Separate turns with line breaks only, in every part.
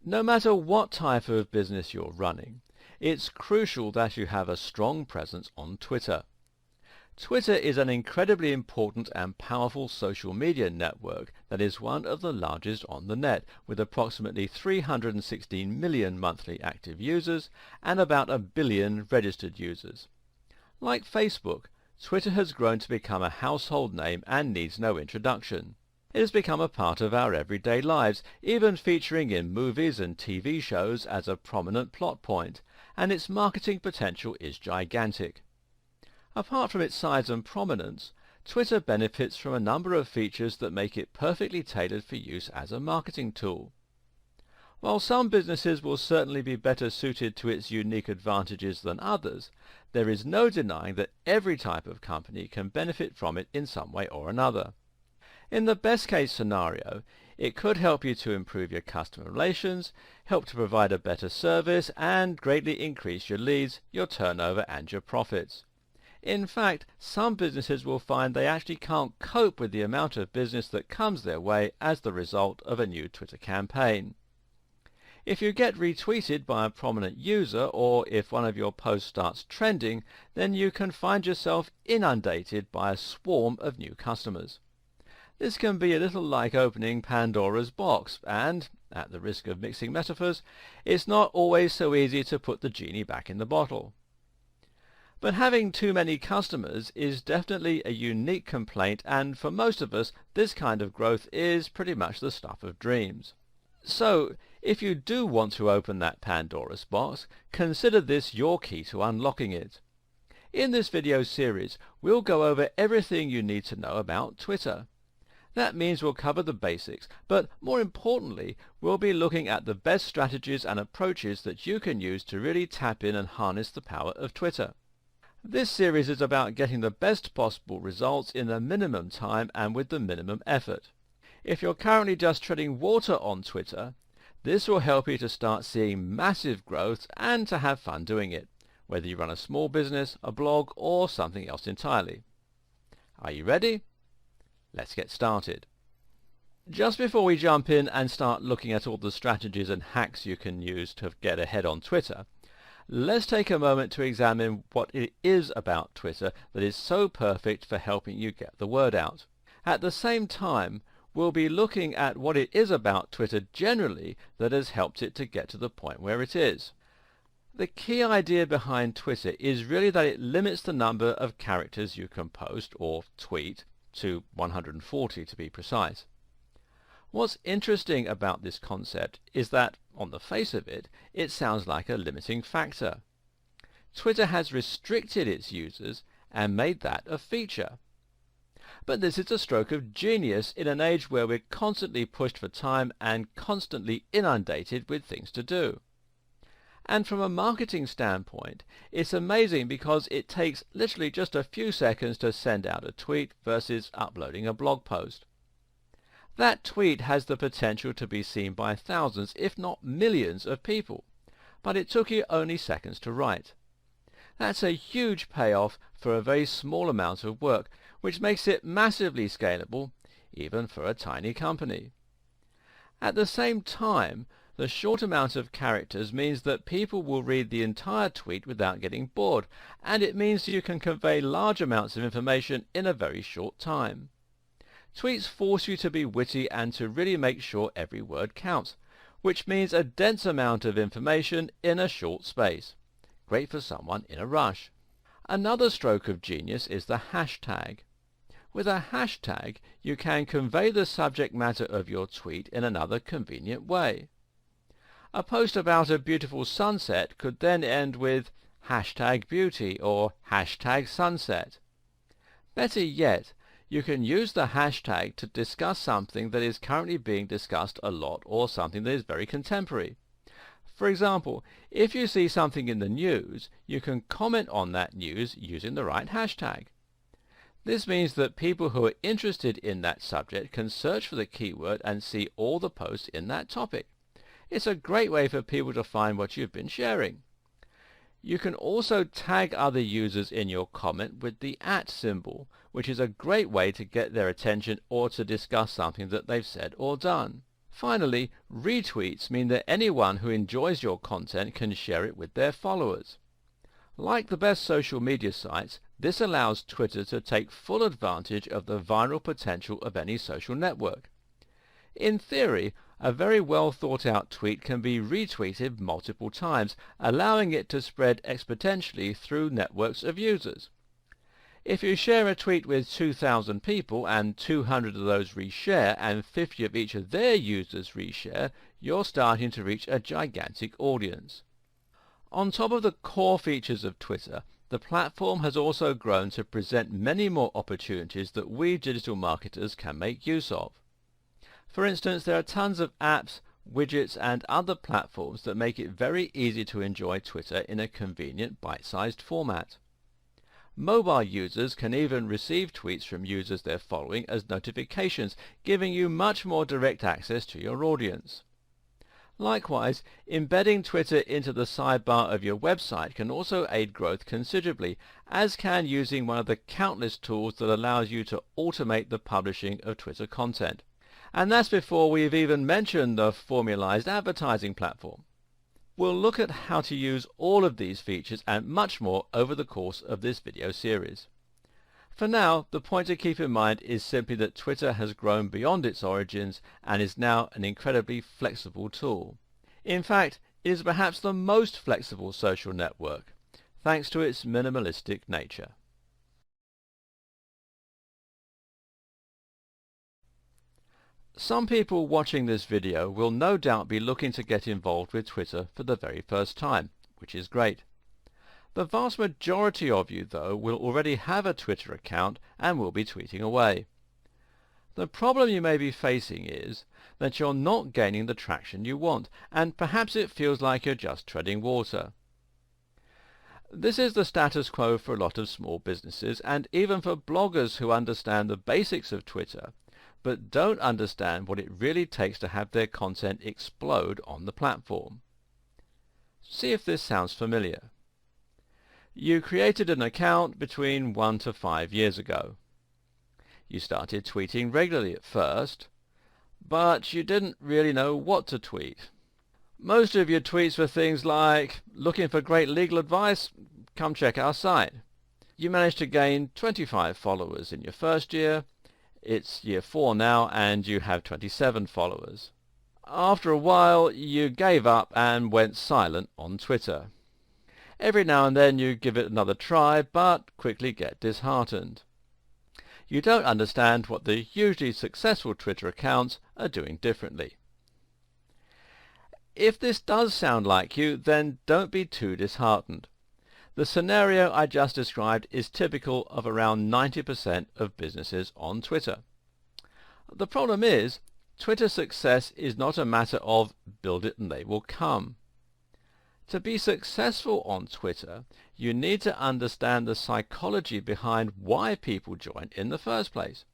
No matter what type of business you're running, it's crucial that you have a strong presence on Twitter. Twitter is an incredibly important and powerful social media network that is one of the largest on the net, with approximately 316 million monthly active users and about a billion registered users. Like Facebook, Twitter has grown to become a household name and needs no introduction. It has become a part of our everyday lives, even featuring in movies and TV shows as a prominent plot point, and its marketing potential is gigantic. Apart from its size and prominence, Twitter benefits from a number of features that make it perfectly tailored for use as a marketing tool. While some businesses will certainly be better suited to its unique advantages than others, there is no denying that every type of company can benefit from it in some way or another. In the best case scenario, it could help you to improve your customer relations, help to provide a better service, and greatly increase your leads, your turnover, and your profits. In fact, some businesses will find they actually can't cope with the amount of business that comes their way as the result of a new Twitter campaign. If you get retweeted by a prominent user, or if one of your posts starts trending, then you can find yourself inundated by a swarm of new customers. This can be a little like opening Pandora's box, and, at the risk of mixing metaphors, it's not always so easy to put the genie back in the bottle. But having too many customers is definitely a unique complaint, and for most of us, this kind of growth is pretty much the stuff of dreams. So, if you do want to open that Pandora's box, consider this your key to unlocking it. In this video series, we'll go over everything you need to know about Twitter. That means we'll cover the basics, but more importantly, we'll be looking at the best strategies and approaches that you can use to really tap in and harness the power of Twitter. This series is about getting the best possible results in the minimum time and with the minimum effort. If you're currently just treading water on Twitter, this will help you to start seeing massive growth and to have fun doing it, whether you run a small business, a blog, or something else entirely. Are you ready? Let's get started. Just before we jump in and start looking at all the strategies and hacks you can use to get ahead on Twitter, let's take a moment to examine what it is about Twitter that is so perfect for helping you get the word out. At the same time, we'll be looking at what it is about Twitter generally that has helped it to get to the point where it is. The key idea behind Twitter is really that it limits the number of characters you can post or tweet to 140 to be precise. What's interesting about this concept is that, on the face of it, it sounds like a limiting factor. Twitter has restricted its users and made that a feature. But this is a stroke of genius in an age where we're constantly pushed for time and constantly inundated with things to do. And from a marketing standpoint, it's amazing because it takes literally just a few seconds to send out a tweet versus uploading a blog post. That tweet has the potential to be seen by thousands, if not millions of people, but it took you only seconds to write. That's a huge payoff for a very small amount of work, which makes it massively scalable, even for a tiny company. At the same time, the short amount of characters means that people will read the entire tweet without getting bored, and it means you can convey large amounts of information in a very short time. Tweets force you to be witty and to really make sure every word counts, which means a dense amount of information in a short space. Great for someone in a rush. Another stroke of genius is the hashtag. With a hashtag, you can convey the subject matter of your tweet in another convenient way. A post about a beautiful sunset could then end with hashtag beauty or hashtag sunset. Better yet, you can use the hashtag to discuss something that is currently being discussed a lot or something that is very contemporary. For example, if you see something in the news, you can comment on that news using the right hashtag. This means that people who are interested in that subject can search for the keyword and see all the posts in that topic. It's a great way for people to find what you've been sharing. You can also tag other users in your comment with the @ symbol, which is a great way to get their attention or to discuss something that they've said or done. Finally, retweets mean that anyone who enjoys your content can share it with their followers. Like the best social media sites, this allows Twitter to take full advantage of the viral potential of any social network. In theory, a very well thought out tweet can be retweeted multiple times, allowing it to spread exponentially through networks of users. If you share a tweet with 2,000 people and 200 of those reshare and 50 of each of their users reshare, you're starting to reach a gigantic audience. On top of the core features of Twitter, the platform has also grown to present many more opportunities that we digital marketers can make use of. For instance, there are tons of apps, widgets and other platforms that make it very easy to enjoy Twitter in a convenient bite-sized format. Mobile users can even receive tweets from users they're following as notifications, giving you much more direct access to your audience. Likewise, embedding Twitter into the sidebar of your website can also aid growth considerably, as can using one of the countless tools that allows you to automate the publishing of Twitter content. And that's before we've even mentioned the formalized advertising platform. We'll look at how to use all of these features and much more over the course of this video series. For now, the point to keep in mind is simply that Twitter has grown beyond its origins and is now an incredibly flexible tool. In fact, it is perhaps the most flexible social network, thanks to its minimalistic nature. Some people watching this video will no doubt be looking to get involved with Twitter for the very first time, which is great. The vast majority of you, though, will already have a Twitter account and will be tweeting away. The problem you may be facing is that you're not gaining the traction you want, and perhaps it feels like you're just treading water. This is the status quo for a lot of small businesses, and even for bloggers who understand the basics of Twitter, but don't understand what it really takes to have their content explode on the platform. See if this sounds familiar. You created an account between 1 to 5 years ago. You started tweeting regularly at first, but you didn't really know what to tweet. Most of your tweets were things like, "Looking for great legal advice? Come check our site." You managed to gain 25 followers in your first year. It's year 4 now and you have 27 followers. After a while you gave up and went silent on Twitter. Every now and then you give it another try, but quickly get disheartened. You don't understand what the hugely successful Twitter accounts are doing differently. If this does sound like you, then don't be too disheartened. The scenario I just described is typical of around 90% of businesses on Twitter. The problem is, Twitter success is not a matter of build it and they will come. To be successful on Twitter, you need to understand the psychology behind why people join in the first place.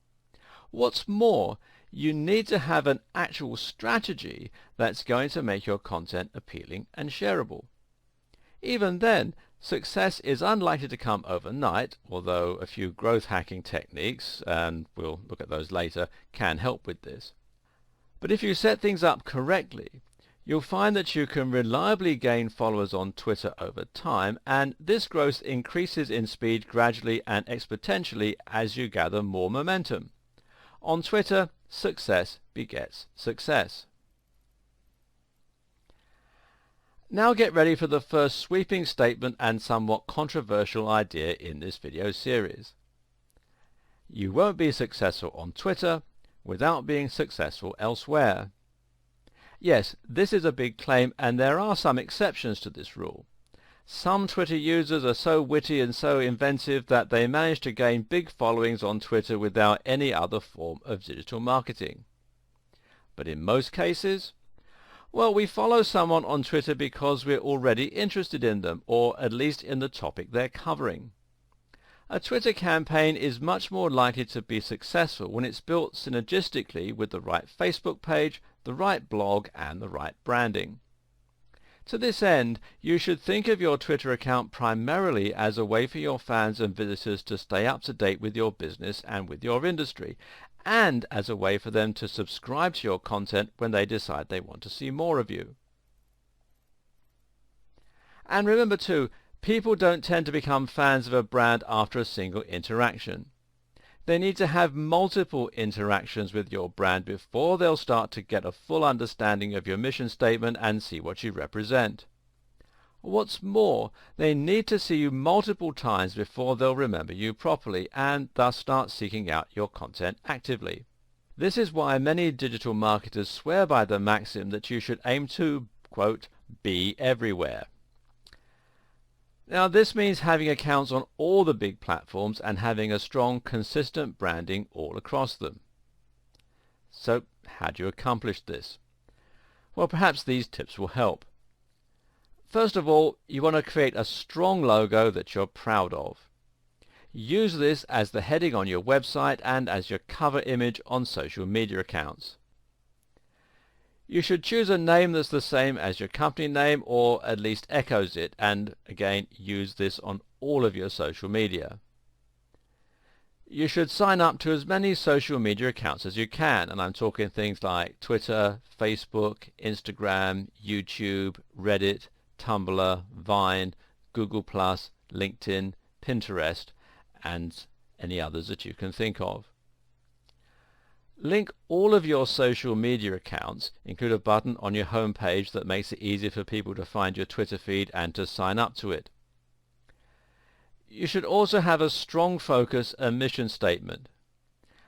What's more, you need to have an actual strategy that's going to make your content appealing and shareable. Even then, success is unlikely to come overnight, although a few growth hacking techniques, and we'll look at those later, can help with this. But if you set things up correctly, you'll find that you can reliably gain followers on Twitter over time, and this growth increases in speed gradually and exponentially as you gather more momentum. On Twitter, success begets success. Now get ready for the first sweeping statement and somewhat controversial idea in this video series. You won't be successful on Twitter without being successful elsewhere. Yes, this is a big claim, and there are some exceptions to this rule. Some Twitter users are so witty and so inventive that they manage to gain big followings on Twitter without any other form of digital marketing. But in most cases, well, we follow someone on Twitter because we're already interested in them, or at least in the topic they're covering. A Twitter campaign is much more likely to be successful when it's built synergistically with the right Facebook page, the right blog, and the right branding. To this end, you should think of your Twitter account primarily as a way for your fans and visitors to stay up to date with your business and with your industry, and as a way for them to subscribe to your content when they decide they want to see more of you. And remember too, people don't tend to become fans of a brand after a single interaction. They need to have multiple interactions with your brand before they'll start to get a full understanding of your mission statement and see what you represent. What's more, they need to see you multiple times before they'll remember you properly and thus start seeking out your content actively. This is why many digital marketers swear by the maxim that you should aim to, quote, be everywhere. Now this means having accounts on all the big platforms and having a strong, consistent branding all across them. So how do you accomplish this? Well, perhaps these tips will help. First of all, you want to create a strong logo that you're proud of. Use this as the heading on your website and as your cover image on social media accounts. You should choose a name that's the same as your company name or at least echoes it, and again use this on all of your social media. You should sign up to as many social media accounts as you can, and I'm talking things like Twitter, Facebook, Instagram, YouTube, Reddit, Tumblr, Vine, Google+, LinkedIn, Pinterest, and any others that you can think of. Link all of your social media accounts, include a button on your home page that makes it easier for people to find your Twitter feed and to sign up to it. You should also have a strong focus and mission statement.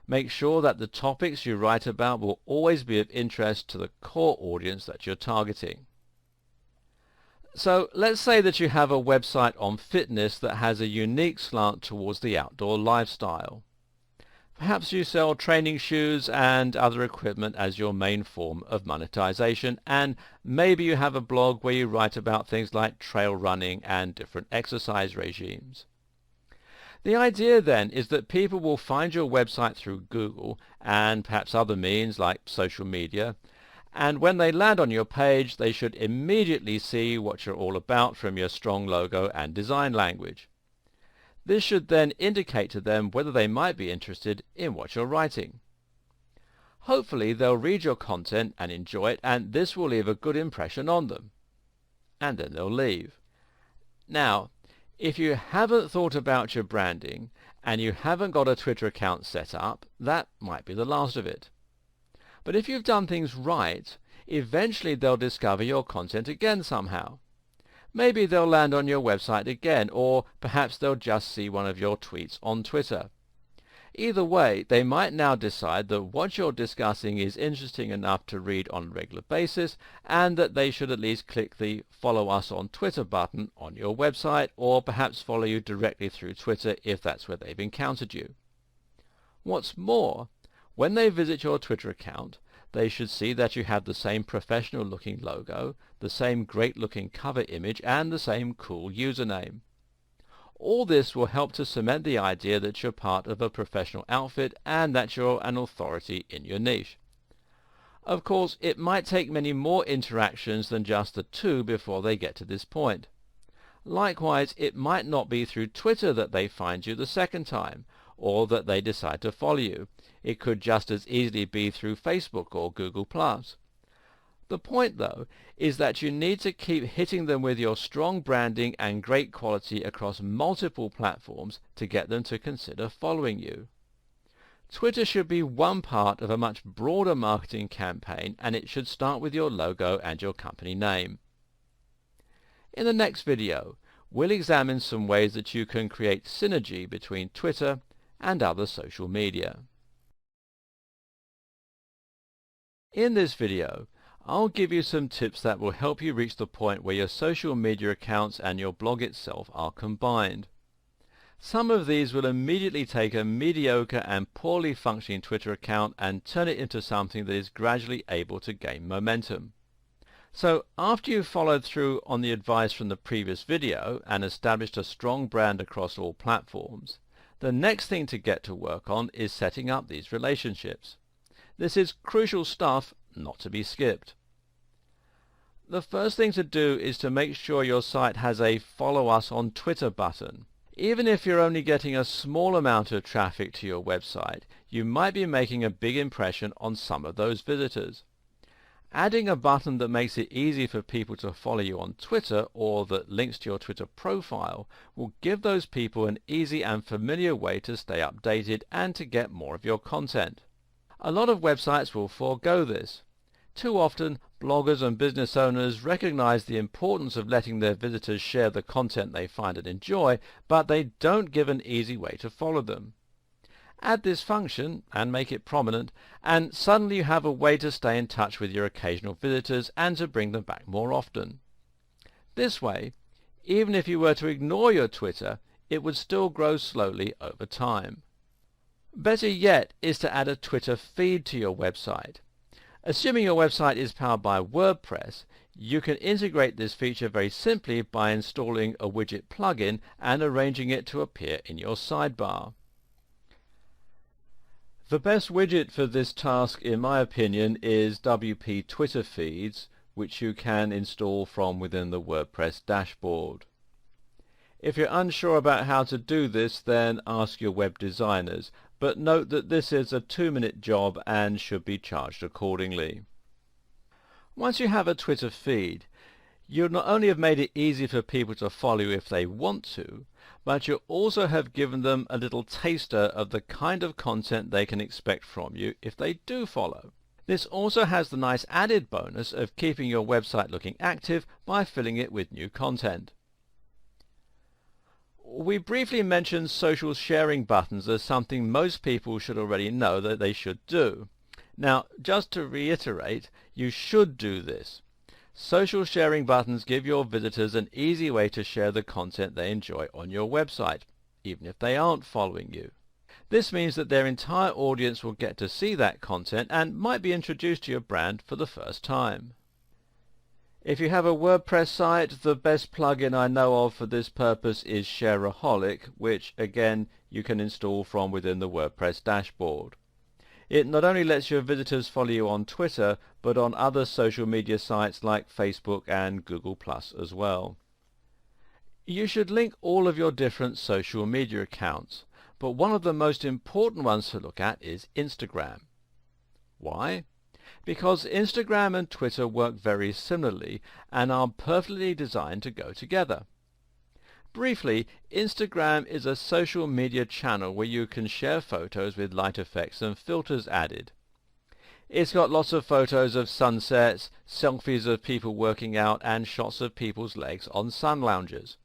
Make sure that the topics you write about will always be of interest to the core audience that you're targeting. So let's say that you have a website on fitness that has a unique slant towards the outdoor lifestyle. Perhaps you sell training shoes and other equipment as your main form of monetization, and maybe you have a blog where you write about things like trail running and different exercise regimes. The idea then is that people will find your website through Google and perhaps other means like social media, and when they land on your page they should immediately see what you're all about from your strong logo and design language. This should then indicate to them whether they might be interested in what you're writing. Hopefully they'll read your content and enjoy it, and this will leave a good impression on them. And then they'll leave. Now, if you haven't thought about your branding and you haven't got a Twitter account set up, that might be the last of it. But if you've done things right, eventually they'll discover your content again somehow. Maybe they'll land on your website again, or perhaps they'll just see one of your tweets on Twitter. Either way, they might now decide that what you're discussing is interesting enough to read on a regular basis, and that they should at least click the Follow Us on Twitter button on your website, or perhaps follow you directly through Twitter if that's where they've encountered you. What's more, when they visit your Twitter account, they should see that you have the same professional looking logo, the same great looking cover image, and the same cool username. All this will help to cement the idea that you're part of a professional outfit and that you're an authority in your niche. Of course, it might take many more interactions than just the two before they get to this point. Likewise, it might not be through Twitter that they find you the second time, or that they decide to follow you. It could just as easily be through Facebook or Google+. The point, though, is that you need to keep hitting them with your strong branding and great quality across multiple platforms to get them to consider following you. Twitter should be one part of a much broader marketing campaign, and it should start with your logo and your company name. In the next video, we'll examine some ways that you can create synergy between Twitter and other social media. In this video, I'll give you some tips that will help you reach the point where your social media accounts and your blog itself are combined. Some of these will immediately take a mediocre and poorly functioning Twitter account and turn it into something that is gradually able to gain momentum. So after you've followed through on the advice from the previous video and established a strong brand across all platforms, the next thing to get to work on is setting up these relationships. This is crucial stuff, not to be skipped. The first thing to do is to make sure your site has a Follow Us on Twitter button. Even if you're only getting a small amount of traffic to your website, you might be making a big impression on some of those visitors. Adding a button that makes it easy for people to follow you on Twitter or that links to your Twitter profile will give those people an easy and familiar way to stay updated and to get more of your content. A lot of websites will forego this. Too often, bloggers and business owners recognize the importance of letting their visitors share the content they find and enjoy, but they don't give an easy way to follow them. Add this function and make it prominent, and suddenly you have a way to stay in touch with your occasional visitors and to bring them back more often. This way, even if you were to ignore your Twitter, it would still grow slowly over time. Better yet is to add a Twitter feed to your website. Assuming your website is powered by WordPress, you can integrate this feature very simply by installing a widget plugin and arranging it to appear in your sidebar. The best widget for this task, in my opinion, is WP Twitter Feeds, which you can install from within the WordPress dashboard. If you're unsure about how to do this, then ask your web designers, but note that this is a 2-minute job and should be charged accordingly. Once you have a Twitter feed, you not only have made it easy for people to follow you if they want to, but you also have given them a little taster of the kind of content they can expect from you if they do follow. This also has the nice added bonus of keeping your website looking active by filling it with new content. We briefly mentioned social sharing buttons as something most people should already know that they should do. Now, just to reiterate, you should do this. Social sharing buttons give your visitors an easy way to share the content they enjoy on your website, even if they aren't following you. This means that their entire audience will get to see that content and might be introduced to your brand for the first time. If you have a WordPress site, the best plugin I know of for this purpose is Shareaholic, which again you can install from within the WordPress dashboard. It not only lets your visitors follow you on Twitter, but on other social media sites like Facebook and Google+ as well. You should link all of your different social media accounts, but one of the most important ones to look at is Instagram. Why? Because Instagram and Twitter work very similarly and are perfectly designed to go together. Briefly, Instagram is a social media channel where you can share photos with light effects and filters added. It's got lots of photos of sunsets, selfies of people working out, and shots of people's legs on sun loungers.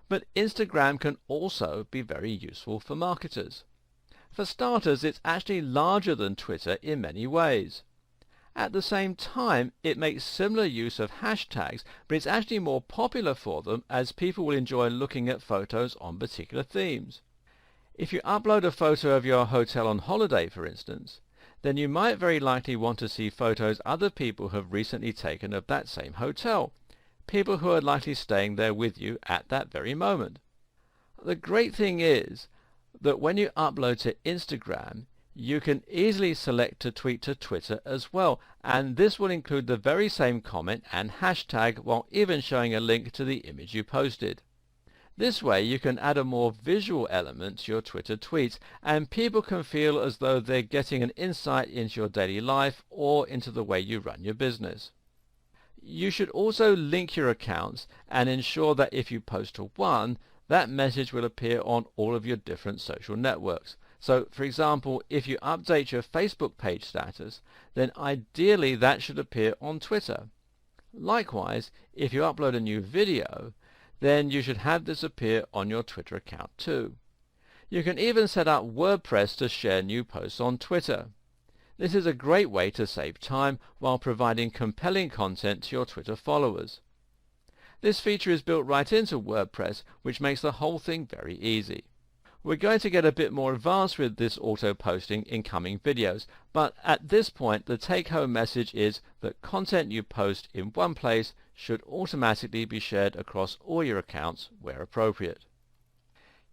But Instagram can also be very useful for marketers. For starters, it's actually larger than Twitter in many ways. At the same time, it makes similar use of hashtags, but it's actually more popular for them as people will enjoy looking at photos on particular themes. If you upload a photo of your hotel on holiday, for instance, then you might very likely want to see photos other people have recently taken of that same hotel, people who are likely staying there with you at that very moment. The great thing is that when you upload to Instagram, you can easily select to tweet to Twitter as well, and this will include the very same comment and hashtag while even showing a link to the image you posted. This way you can add a more visual element to your Twitter tweets, and people can feel as though they're getting an insight into your daily life or into the way you run your business. You should also link your accounts and ensure that if you post to one, that message will appear on all of your different social networks. So, for example, if you update your Facebook page status, then ideally that should appear on Twitter. Likewise, if you upload a new video, then you should have this appear on your Twitter account too. You can even set up WordPress to share new posts on Twitter. This is a great way to save time while providing compelling content to your Twitter followers. This feature is built right into WordPress, which makes the whole thing very easy. We're going to get a bit more advanced with this auto-posting in coming videos, but at this point the take-home message is that content you post in one place should automatically be shared across all your accounts where appropriate.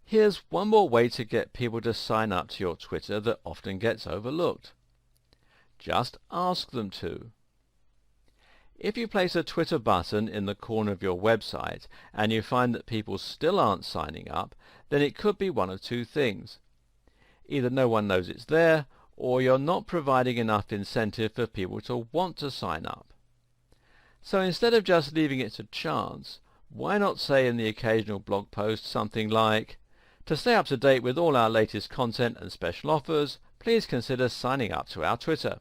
Here's one more way to get people to sign up to your Twitter that often gets overlooked. Just ask them to. If you place a Twitter button in the corner of your website and you find that people still aren't signing up, then it could be one of two things. Either no one knows it's there, or you're not providing enough incentive for people to want to sign up. So instead of just leaving it to chance, why not say in the occasional blog post something like, "To stay up to date with all our latest content and special offers, please consider signing up to our Twitter."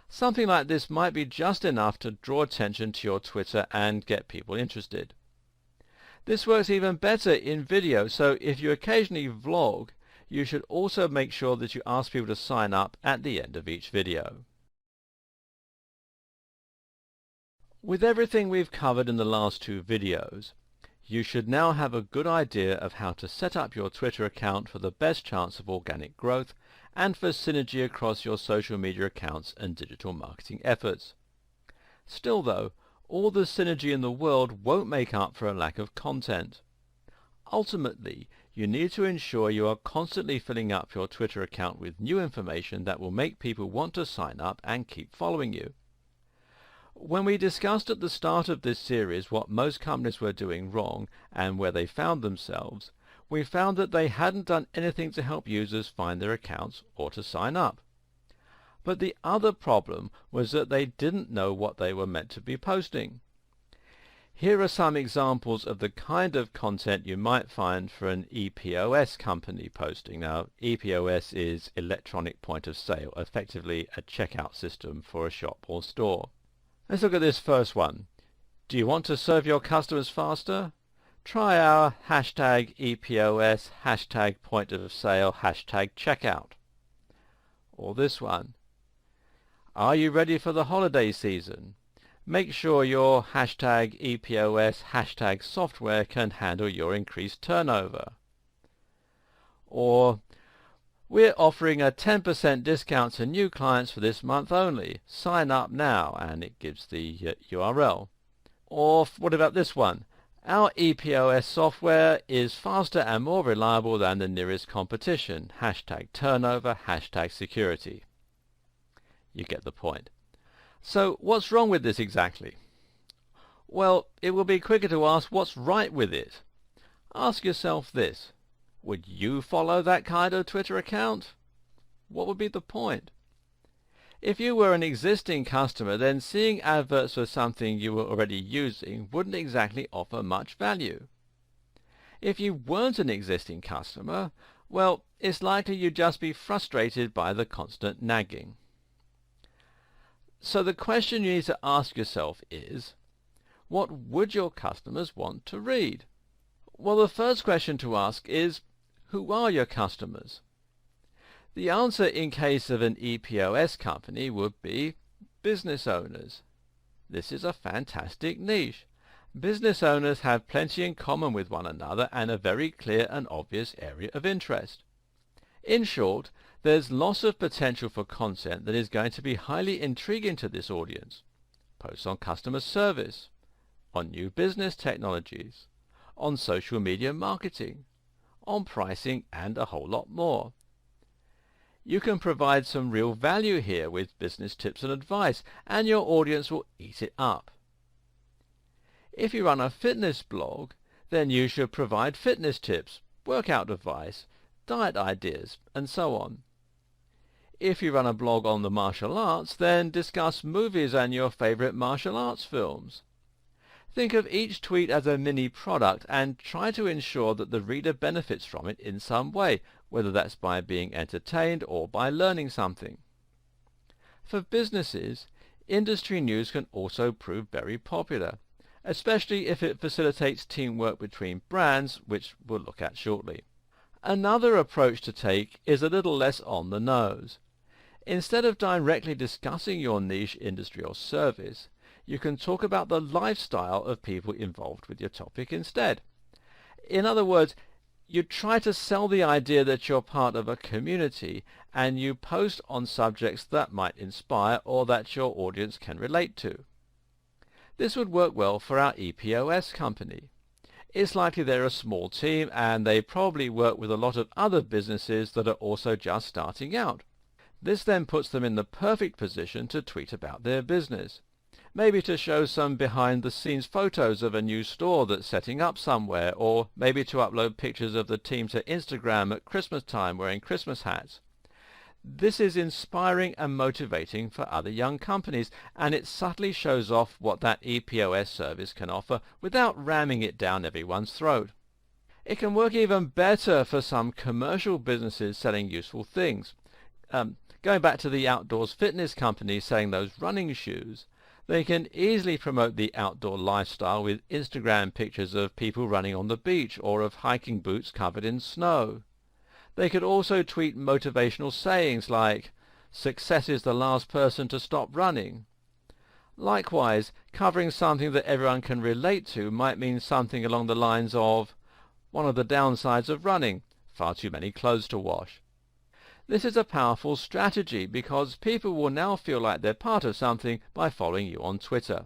Something like this might be just enough to draw attention to your Twitter and get people interested. This works even better in video, so if you occasionally vlog, you should also make sure that you ask people to sign up at the end of each video. With everything we've covered in the last two videos, you should now have a good idea of how to set up your Twitter account for the best chance of organic growth and for synergy across your social media accounts and digital marketing efforts. Still though, all the synergy in the world won't make up for a lack of content. Ultimately, you need to ensure you are constantly filling up your Twitter account with new information that will make people want to sign up and keep following you. When we discussed at the start of this series what most companies were doing wrong and where they found themselves, we found that they hadn't done anything to help users find their accounts or to sign up. But the other problem was that they didn't know what they were meant to be posting. Here are some examples of the kind of content you might find for an EPOS company posting. Now, EPOS is electronic point of sale, effectively a checkout system for a shop or store. Let's look at this first one. Do you want to serve your customers faster? Try our hashtag EPOS, hashtag point of sale, hashtag checkout. Or this one. Are you ready for the holiday season? Make sure your hashtag EPOS, hashtag software can handle your increased turnover. Or, we're offering a 10% discount to new clients for this month only. Sign up now, and it gives the URL. Or what about this one? Our EPOS software is faster and more reliable than the nearest competition. Hashtag turnover, hashtag security. You get the point. So what's wrong with this exactly? Well, it will be quicker to ask what's right with it. Ask yourself this. Would you follow that kind of Twitter account? What would be the point? If you were an existing customer, then seeing adverts for something you were already using wouldn't exactly offer much value. If you weren't an existing customer, well, it's likely you'd just be frustrated by the constant nagging. So the question you need to ask yourself is, what would your customers want to read? Well, the first question to ask is, who are your customers? The answer in case of an EPOS company would be business owners. This is a fantastic niche. Business owners have plenty in common with one another and a very clear and obvious area of interest. In short, there's lots of potential for content that is going to be highly intriguing to this audience. Posts on customer service, on new business technologies, on social media marketing, on pricing, and a whole lot more. You can provide some real value here with business tips and advice, and your audience will eat it up. If you run a fitness blog, then you should provide fitness tips, workout advice, diet ideas, and so on. If you run a blog on the martial arts, then discuss movies and your favorite martial arts films. Think of each tweet as a mini product and try to ensure that the reader benefits from it in some way, whether that's by being entertained or by learning something. For businesses, industry news can also prove very popular, especially if it facilitates teamwork between brands, which we'll look at shortly. Another approach to take is a little less on the nose. Instead of directly discussing your niche industry or service, you can talk about the lifestyle of people involved with your topic instead. In other words, you try to sell the idea that you're part of a community and you post on subjects that might inspire or that your audience can relate to. This would work well for our EPOS company. It's likely they're a small team and they probably work with a lot of other businesses that are also just starting out. This then puts them in the perfect position to tweet about their business. maybe to show some behind-the-scenes photos of a new store that's setting up somewhere, or maybe to upload pictures of the team to Instagram at Christmas time wearing Christmas hats. This is inspiring and motivating for other young companies, and it subtly shows off what that EPOS service can offer without ramming it down everyone's throat. It can work even better for some commercial businesses selling useful things. Going back to the outdoors fitness companies selling those running shoes, they can easily promote the outdoor lifestyle with Instagram pictures of people running on the beach or of hiking boots covered in snow. They could also tweet motivational sayings like, "Success is the last person to stop running." Likewise, covering something that everyone can relate to might mean something along the lines of, "One of the downsides of running, far too many clothes to wash." This is a powerful strategy because people will now feel like they're part of something by following you on Twitter.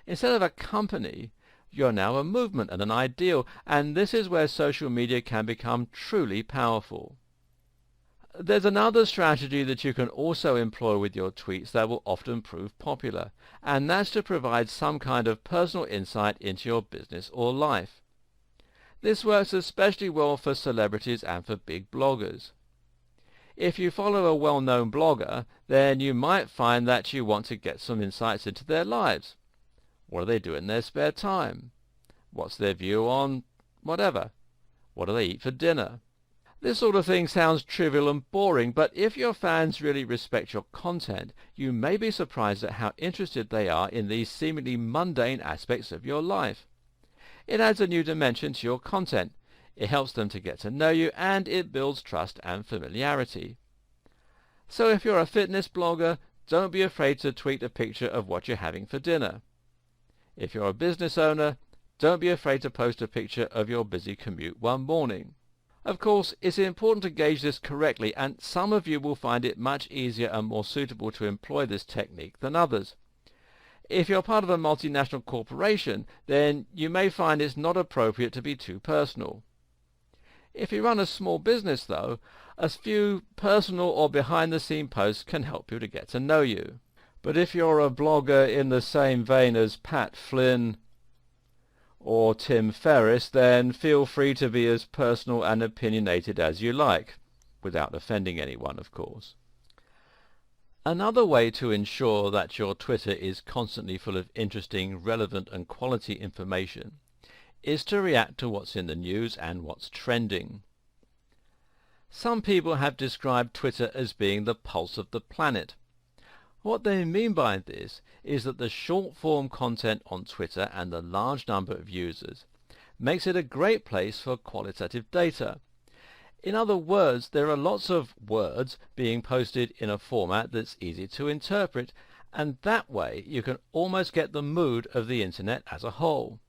Instead of a company, you're now a movement and an ideal, and this is where social media can become truly powerful. There's another strategy that you can also employ with your tweets that will often prove popular, and that's to provide some kind of personal insight into your business or life. This works especially well for celebrities and for big bloggers. If you follow a well-known blogger, then you might find that you want to get some insights into their lives. What do they do in their spare time? What's their view on whatever? What do they eat for dinner? This sort of thing sounds trivial and boring, but if your fans really respect your content, you may be surprised at how interested they are in these seemingly mundane aspects of your life. It adds a new dimension to your content. It helps them to get to know you, and it builds trust and familiarity. So if you're a fitness blogger, don't be afraid to tweet a picture of what you're having for dinner. If you're a business owner, don't be afraid to post a picture of your busy commute one morning. Of course, it's important to gauge this correctly, and some of you will find it much easier and more suitable to employ this technique than others. If you're part of a multinational corporation, then you may find it's not appropriate to be too personal. If you run a small business, though, a few personal or behind-the-scene posts can help you to get to know you. But if you're a blogger in the same vein as Pat Flynn or Tim Ferriss, then feel free to be as personal and opinionated as you like, without offending anyone, of course. Another way to ensure that your Twitter is constantly full of interesting, relevant and quality information is to react to what's in the news and what's trending. Some people have described Twitter as being the pulse of the planet. What they mean by this is that the short-form content on Twitter and the large number of users makes it a great place for qualitative data. In other words, there are lots of words being posted in a format that's easy to interpret, and that way you can almost get the mood of the internet as a whole.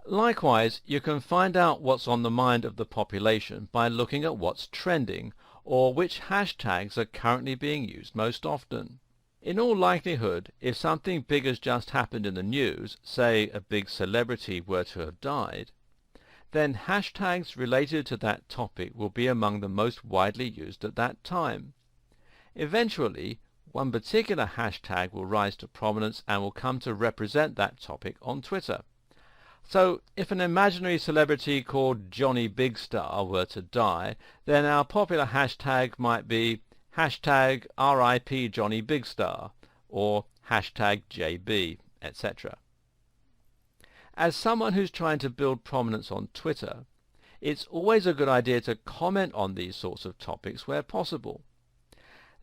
Likewise, you can find out what's on the mind of the population by looking at what's trending, or which hashtags are currently being used most often. In all likelihood, if something big has just happened in the news, say a big celebrity were to have died, then hashtags related to that topic will be among the most widely used at that time. Eventually, one particular hashtag will rise to prominence and will come to represent that topic on Twitter. So, if an imaginary celebrity called Johnny Big Star were to die, then our popular hashtag might be hashtag RIP Johnny Big Star, or hashtag JB, etc. As someone who's trying to build prominence on Twitter, it's always a good idea to comment on these sorts of topics where possible.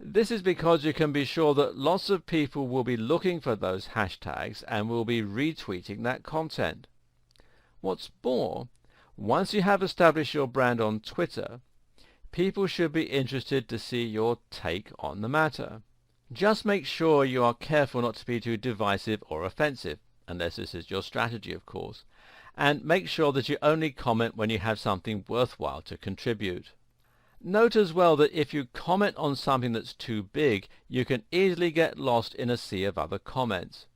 This is because you can be sure that lots of people will be looking for those hashtags and will be retweeting that content. What's more, once you have established your brand on Twitter, people should be interested to see your take on the matter. Just make sure you are careful not to be too divisive or offensive, unless this is your strategy, of course, and make sure that you only comment when you have something worthwhile to contribute. Note as well that if you comment on something that's too big, you can easily get lost in a sea of other comments.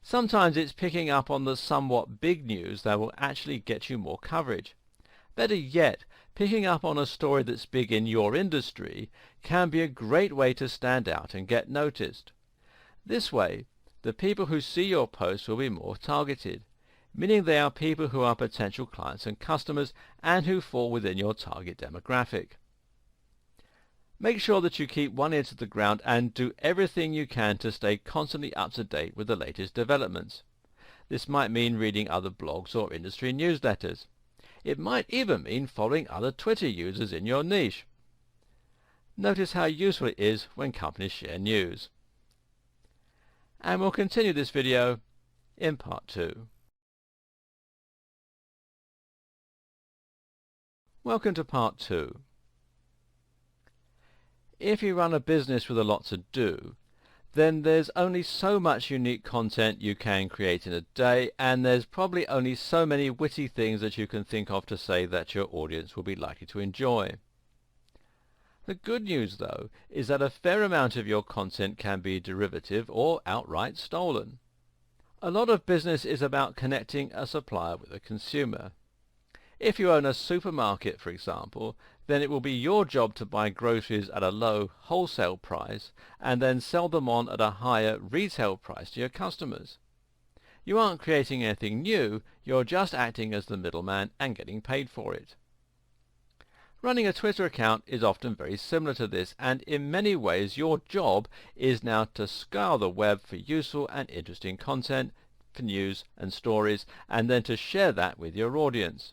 Sometimes it's picking up on the somewhat big news that will actually get you more coverage. Better yet, picking up on a story that's big in your industry can be a great way to stand out and get noticed. This way, the people who see your posts will be more targeted, meaning they are people who are potential clients and customers and who fall within your target demographic. Make sure that you keep one ear to the ground and do everything you can to stay constantly up to date with the latest developments. This might mean reading other blogs or industry newsletters. It might even mean following other Twitter users in your niche. Notice how useful it is when companies share news. And we'll continue this video in part 2. Welcome to part 2. If you run a business with a lot to do, then there's only so much unique content you can create in a day, and there's probably only so many witty things that you can think of to say that your audience will be likely to enjoy. The good news, though, is that a fair amount of your content can be derivative or outright stolen. A lot of business is about connecting a supplier with a consumer. If you own a supermarket, for example, then it will be your job to buy groceries at a low wholesale price and then sell them on at a higher retail price to your customers. You aren't creating anything new, you're just acting as the middleman and getting paid for it. Running a Twitter account is often very similar to this, and in many ways your job is now to scour the web for useful and interesting content, for news and stories, and then to share that with your audience.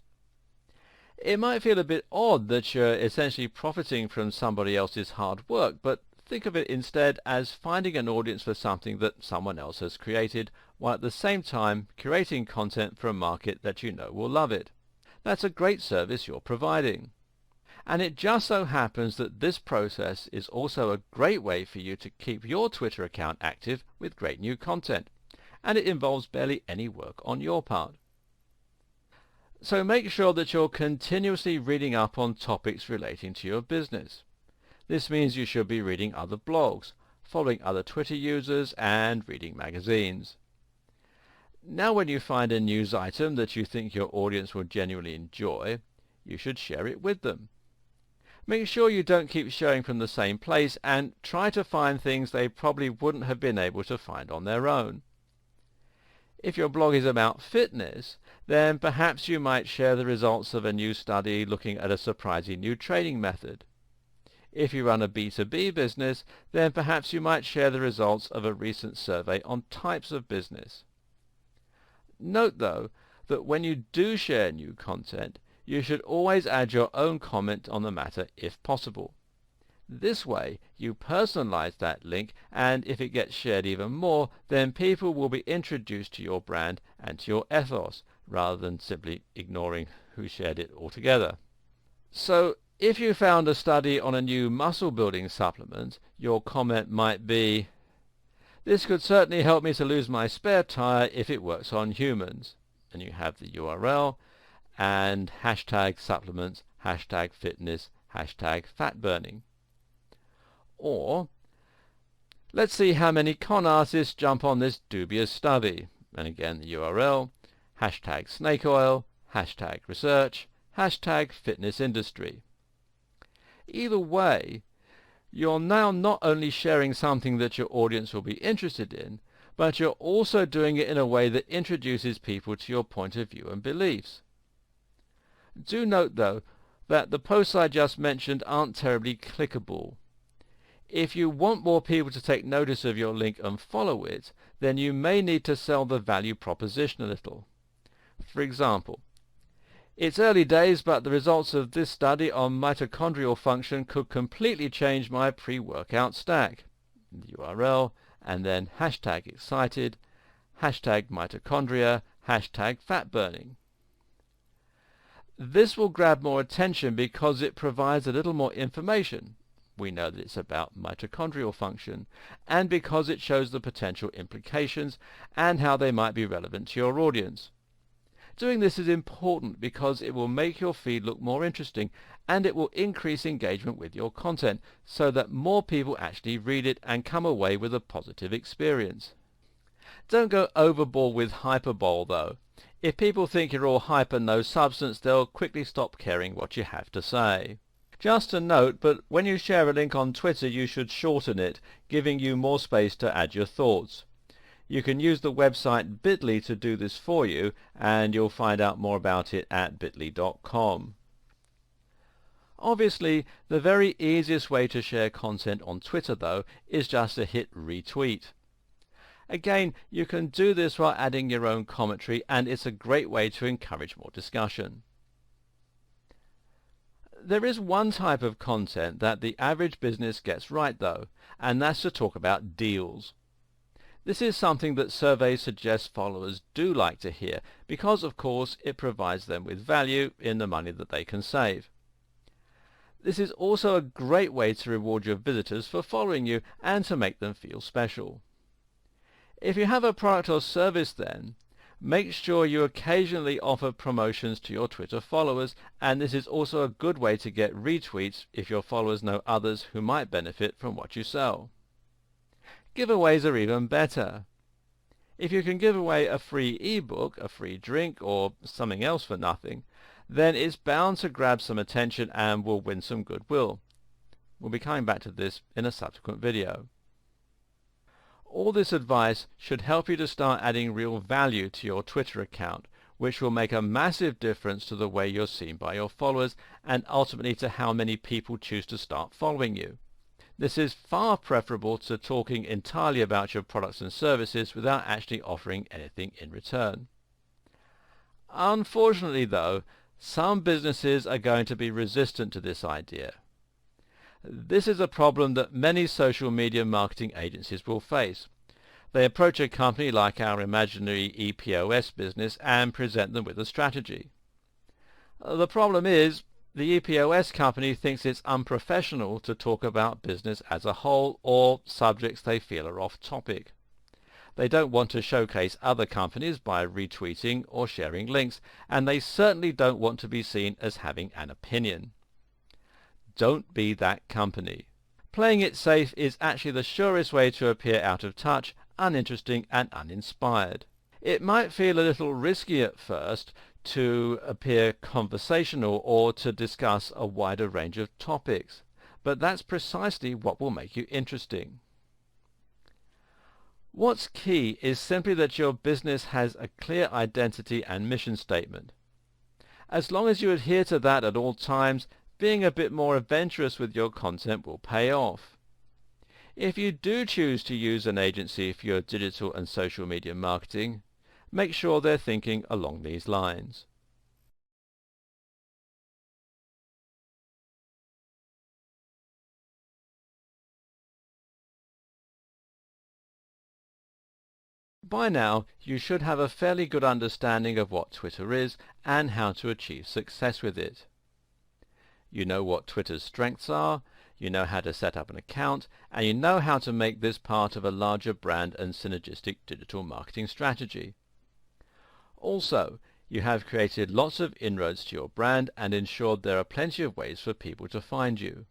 It might feel a bit odd that you're essentially profiting from somebody else's hard work, but think of it instead as finding an audience for something that someone else has created, while at the same time curating content for a market that you know will love it. That's a great service you're providing. And it just so happens that this process is also a great way for you to keep your Twitter account active with great new content, and it involves barely any work on your part. So make sure that you're continuously reading up on topics relating to your business. This means you should be reading other blogs, following other Twitter users, and reading magazines. Now when you find a news item that you think your audience will genuinely enjoy, you should share it with them. Make sure you don't keep sharing from the same place, and try to find things they probably wouldn't have been able to find on their own. If your blog is about fitness, then perhaps you might share the results of a new study looking at a surprising new training method. If you run a B2B business, then perhaps you might share the results of a recent survey on types of business. Note, though, that when you do share new content, you should always add your own comment on the matter if possible. This way, you personalize that link, and if it gets shared even more, then people will be introduced to your brand and to your ethos, rather than simply ignoring who shared it altogether. So, if you found a study on a new muscle-building supplement, your comment might be, "This could certainly help me to lose my spare tire if it works on humans." And you have the URL, and hashtag supplements, hashtag fitness, hashtag fat burning. Or, let's see how many con artists jump on this dubious study. And again the URL, hashtag snake oil, hashtag research, hashtag fitness industry. Either way, you're now not only sharing something that your audience will be interested in, but you're also doing it in a way that introduces people to your point of view and beliefs. Do note, though, that the posts I just mentioned aren't terribly clickable. If you want more people to take notice of your link and follow it, then you may need to sell the value proposition a little. For example, "It's early days, but the results of this study on mitochondrial function could completely change my pre-workout stack." The URL, and then hashtag excited, hashtag mitochondria, hashtag fat burning. This will grab more attention because it provides a little more information. We know that it's about mitochondrial function, and because it shows the potential implications and how they might be relevant to your audience. Doing this is important because it will make your feed look more interesting, and it will increase engagement with your content so that more people actually read it and come away with a positive experience. Don't go overboard with hyperbole, though. If people think you're all hype and no substance, they'll quickly stop caring what you have to say. Just a note, but when you share a link on Twitter, you should shorten it, giving you more space to add your thoughts. You can use the website Bitly to do this for you, and you'll find out more about it at bitly.com. Obviously, the very easiest way to share content on Twitter, though, is just to hit retweet. Again, you can do this while adding your own commentary, and it's a great way to encourage more discussion. There is one type of content that the average business gets right, though, and that's to talk about deals. This is something that surveys suggest followers do like to hear because, of course, it provides them with value in the money that they can save. This is also a great way to reward your visitors for following you and to make them feel special. If you have a product or service, then make sure you occasionally offer promotions to your Twitter followers, and this is also a good way to get retweets if your followers know others who might benefit from what you sell. Giveaways are even better. If you can give away a free ebook, a free drink, or something else for nothing, then it's bound to grab some attention and will win some goodwill. We'll be coming back to this in a subsequent video. All this advice should help you to start adding real value to your Twitter account, which will make a massive difference to the way you're seen by your followers and ultimately to how many people choose to start following you. This is far preferable to talking entirely about your products and services without actually offering anything in return. Unfortunately, though, some businesses are going to be resistant to this idea. This is a problem that many social media marketing agencies will face. They approach a company like our imaginary EPOS business and present them with a strategy. The problem is, the EPOS company thinks it's unprofessional to talk about business as a whole or subjects they feel are off topic. They don't want to showcase other companies by retweeting or sharing links, and they certainly don't want to be seen as having an opinion. Don't be that company. Playing it safe is actually the surest way to appear out of touch, uninteresting and uninspired. It might feel a little risky at first to appear conversational or to discuss a wider range of topics, but that's precisely what will make you interesting. What's key is simply that your business has a clear identity and mission statement. As long as you adhere to that at all times, being a bit more adventurous with your content will pay off. If you do choose to use an agency for your digital and social media marketing, make sure they're thinking along these lines. By now, you should have a fairly good understanding of what Twitter is and how to achieve success with it. You know what Twitter's strengths are, you know how to set up an account, and you know how to make this part of a larger brand and synergistic digital marketing strategy. Also, you have created lots of inroads to your brand and ensured there are plenty of ways for people to find you.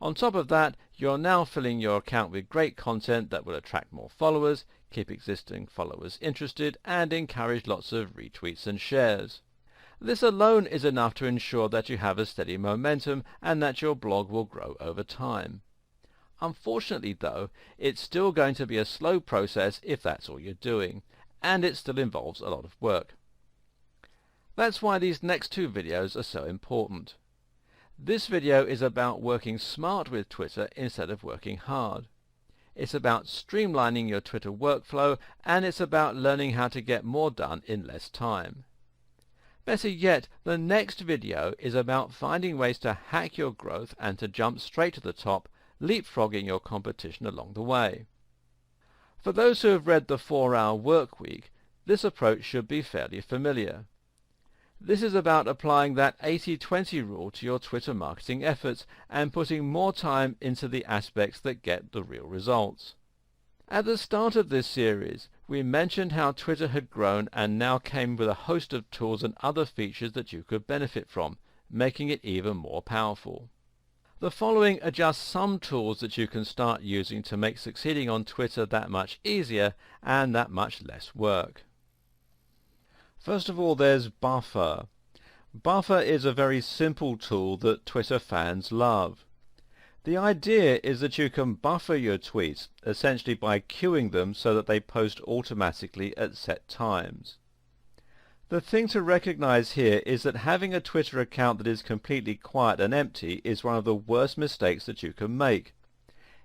On top of that, you're now filling your account with great content that will attract more followers, keep existing followers interested, and encourage lots of retweets and shares. This alone is enough to ensure that you have a steady momentum and that your blog will grow over time. Unfortunately, though, it's still going to be a slow process if that's all you're doing, and it still involves a lot of work. That's why these next two videos are so important. This video is about working smart with Twitter instead of working hard. It's about streamlining your Twitter workflow, and it's about learning how to get more done in less time. Better yet, the next video is about finding ways to hack your growth and to jump straight to the top, leapfrogging your competition along the way. For those who have read the 4-Hour Workweek, this approach should be fairly familiar. This is about applying that 80-20 rule to your Twitter marketing efforts and putting more time into the aspects that get the real results. At the start of this series, we mentioned how Twitter had grown and now came with a host of tools and other features that you could benefit from, making it even more powerful. The following are just some tools that you can start using to make succeeding on Twitter that much easier and that much less work. First of all, there's Buffer. Buffer is a very simple tool that Twitter fans love. The idea is that you can buffer your tweets, essentially by queuing them so that they post automatically at set times. The thing to recognize here is that having a Twitter account that is completely quiet and empty is one of the worst mistakes that you can make.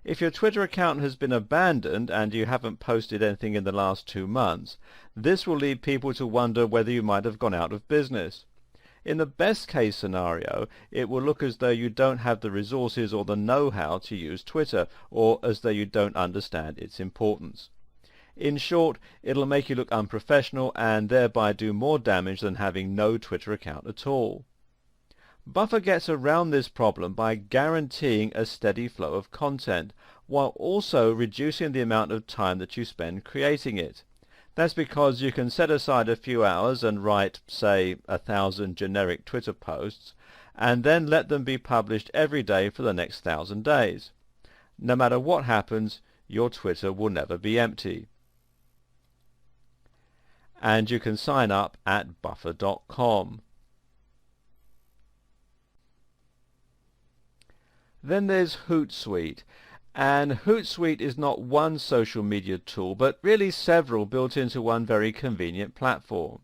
If your Twitter account has been abandoned and you haven't posted anything in the last 2 months, this will lead people to wonder whether you might have gone out of business. In the best case scenario, it will look as though you don't have the resources or the know-how to use Twitter, or as though you don't understand its importance. In short, it'll make you look unprofessional and thereby do more damage than having no Twitter account at all. Buffer gets around this problem by guaranteeing a steady flow of content, while also reducing the amount of time that you spend creating it. That's because you can set aside a few hours and write, say, 1,000 generic Twitter posts, and then let them be published every day for the next 1,000 days. No matter what happens, your Twitter will never be empty. And you can sign up at buffer.com. Then there's Hootsuite, and Hootsuite is not one social media tool, but really several built into one very convenient platform,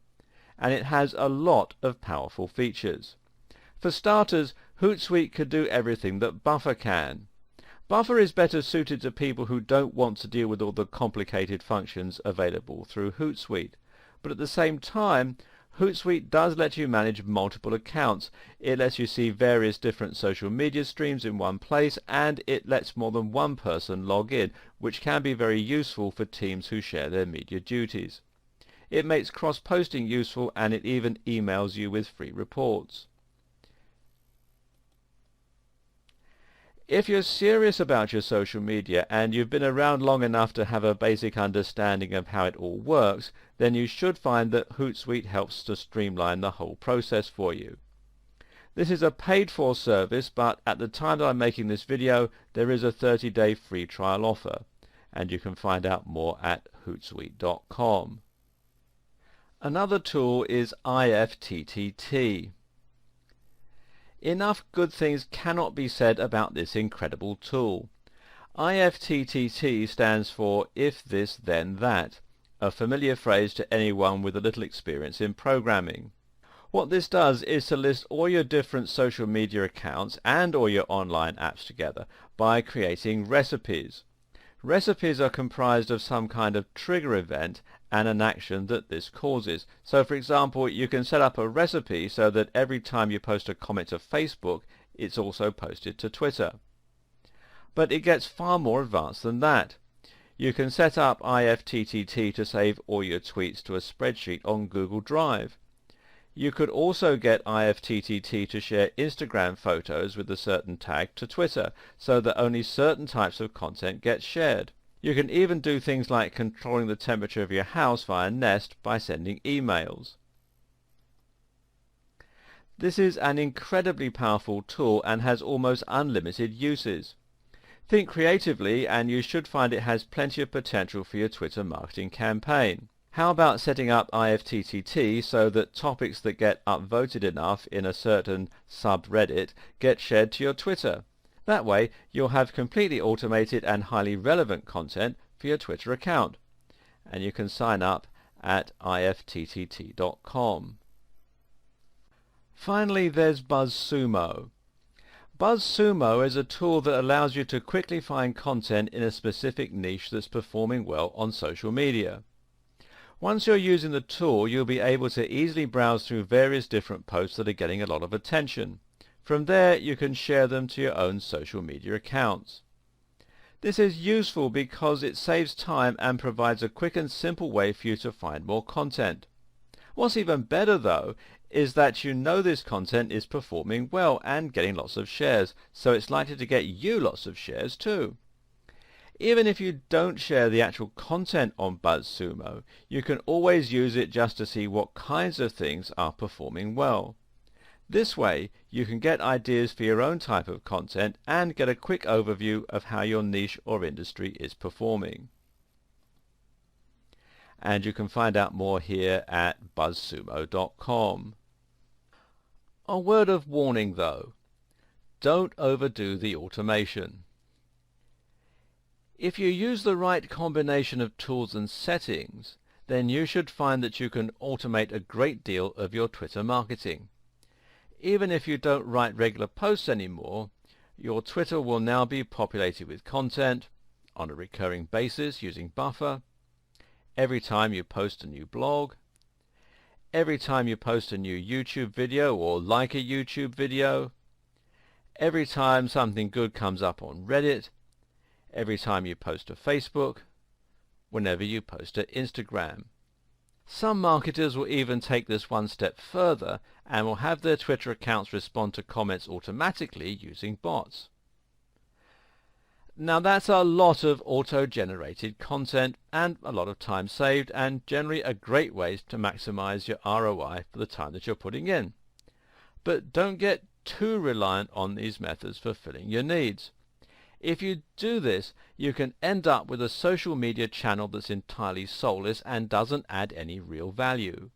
and it has a lot of powerful features. For starters, Hootsuite could do everything that Buffer can. Buffer is better suited to people who don't want to deal with all the complicated functions available through Hootsuite. But at the same time, Hootsuite does let you manage multiple accounts. It lets you see various different social media streams in one place, and it lets more than one person log in, which can be very useful for teams who share their media duties. It makes cross-posting useful, and it even emails you with free reports. If you're serious about your social media and you've been around long enough to have a basic understanding of how it all works, then you should find that Hootsuite helps to streamline the whole process for you. This is a paid-for service, but at the time that I'm making this video, there is a 30-day free trial offer, and you can find out more at hootsuite.com. Another tool is IFTTT. Enough good things cannot be said about this incredible tool. IFTTT stands for If This Then That, a familiar phrase to anyone with a little experience in programming. What this does is to list all your different social media accounts and all your online apps together by creating recipes. Recipes are comprised of some kind of trigger event and an action that this causes. So for example, you can set up a recipe so that every time you post a comment to Facebook, it's also posted to Twitter. But it gets far more advanced than that. You can set up IFTTT to save all your tweets to a spreadsheet on Google Drive. You could also get IFTTT to share Instagram photos with a certain tag to Twitter, so that only certain types of content get shared. You can even do things like controlling the temperature of your house via Nest by sending emails. This is an incredibly powerful tool and has almost unlimited uses. Think creatively and you should find it has plenty of potential for your Twitter marketing campaign. How about setting up IFTTT so that topics that get upvoted enough in a certain subreddit get shared to your Twitter? That way you'll have completely automated and highly relevant content for your Twitter account. And you can sign up at IFTTT.com. Finally, there's BuzzSumo. BuzzSumo is a tool that allows you to quickly find content in a specific niche that's performing well on social media. Once you're using the tool, you'll be able to easily browse through various different posts that are getting a lot of attention. From there, you can share them to your own social media accounts. This is useful because it saves time and provides a quick and simple way for you to find more content. What's even better, though, is that you know this content is performing well and getting lots of shares, so it's likely to get you lots of shares too. Even if you don't share the actual content on BuzzSumo, you can always use it just to see what kinds of things are performing well. This way, you can get ideas for your own type of content and get a quick overview of how your niche or industry is performing. And you can find out more here at buzzsumo.com. A word of warning though. don't overdo the automation. If you use the right combination of tools and settings, then you should find that you can automate a great deal of your Twitter marketing. Even if you don't write regular posts anymore, your Twitter will now be populated with content on a recurring basis using Buffer, every time you post a new blog, every time you post a new YouTube video or like a YouTube video, every time something good comes up on Reddit, every time you post to Facebook, whenever you post to Instagram. Some marketers will even take this one step further and will have their Twitter accounts respond to comments automatically using bots. Now that's a lot of auto-generated content and a lot of time saved, and generally a great way to maximize your ROI for the time that you're putting in. But don't get too reliant on these methods for filling your needs. If you do this, you can end up with a social media channel that's entirely soulless and doesn't add any real value.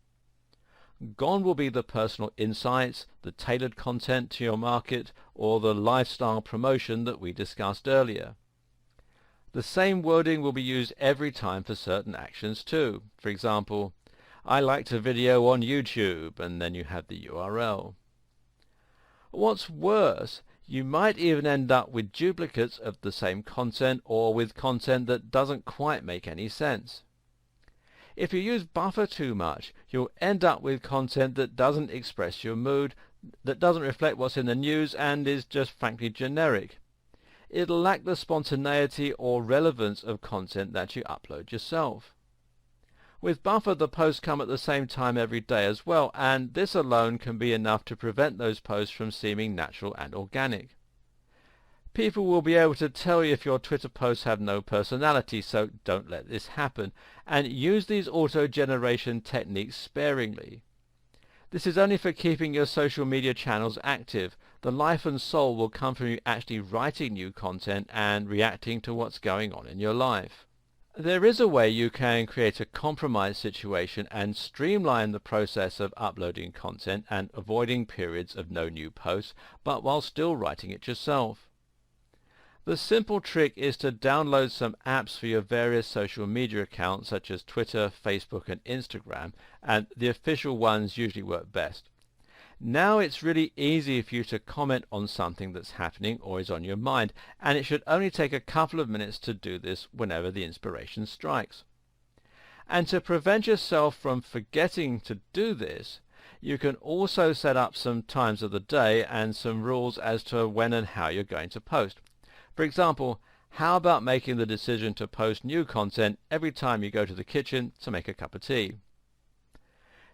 Gone will be the personal insights, the tailored content to your market, or the lifestyle promotion that we discussed earlier. The same wording will be used every time for certain actions too. For example, I liked a video on YouTube, and then you have the URL. What's worse, you might even end up with duplicates of the same content or with content that doesn't quite make any sense. If you use Buffer too much, you'll end up with content that doesn't express your mood, that doesn't reflect what's in the news, and is just frankly generic. It'll lack the spontaneity or relevance of content that you upload yourself. With Buffer, the posts come at the same time every day as well, and this alone can be enough to prevent those posts from seeming natural and organic. People will be able to tell you if your Twitter posts have no personality, so don't let this happen, and use these auto-generation techniques sparingly. This is only for keeping your social media channels active. The life and soul will come from you actually writing new content and reacting to what's going on in your life. There is a way you can create a compromise situation and streamline the process of uploading content and avoiding periods of no new posts, but while still writing it yourself. The simple trick is to download some apps for your various social media accounts such as Twitter, Facebook and Instagram, and the official ones usually work best. Now it's really easy for you to comment on something that's happening or is on your mind, and it should only take a couple of minutes to do this whenever the inspiration strikes. And to prevent yourself from forgetting to do this, you can also set up some times of the day and some rules as to when and how you're going to post. For example, how about making the decision to post new content every time you go to the kitchen to make a cup of tea?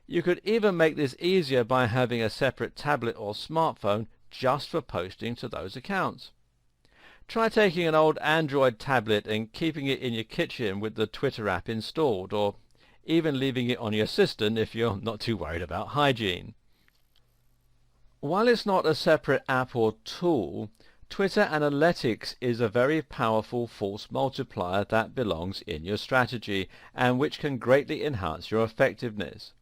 You could even make this easier by having a separate tablet or smartphone just for posting to those accounts. Try taking an old Android tablet and keeping it in your kitchen with the Twitter app installed, or even leaving it on your assistant if you're not too worried about hygiene. While it's not a separate app or tool, Twitter Analytics is a very powerful force multiplier that belongs in your strategy and which can greatly enhance your effectiveness.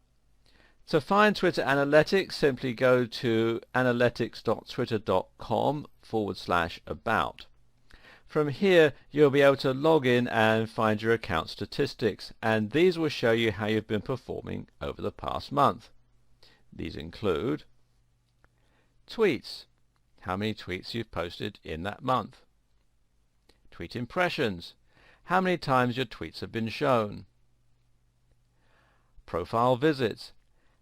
To find Twitter Analytics, simply go to analytics.twitter.com/about. From here, you'll be able to log in and find your account statistics, and these will show you how you've been performing over the past month. These include tweets, how many tweets you've posted in that month. Tweet impressions, how many times your tweets have been shown. Profile visits,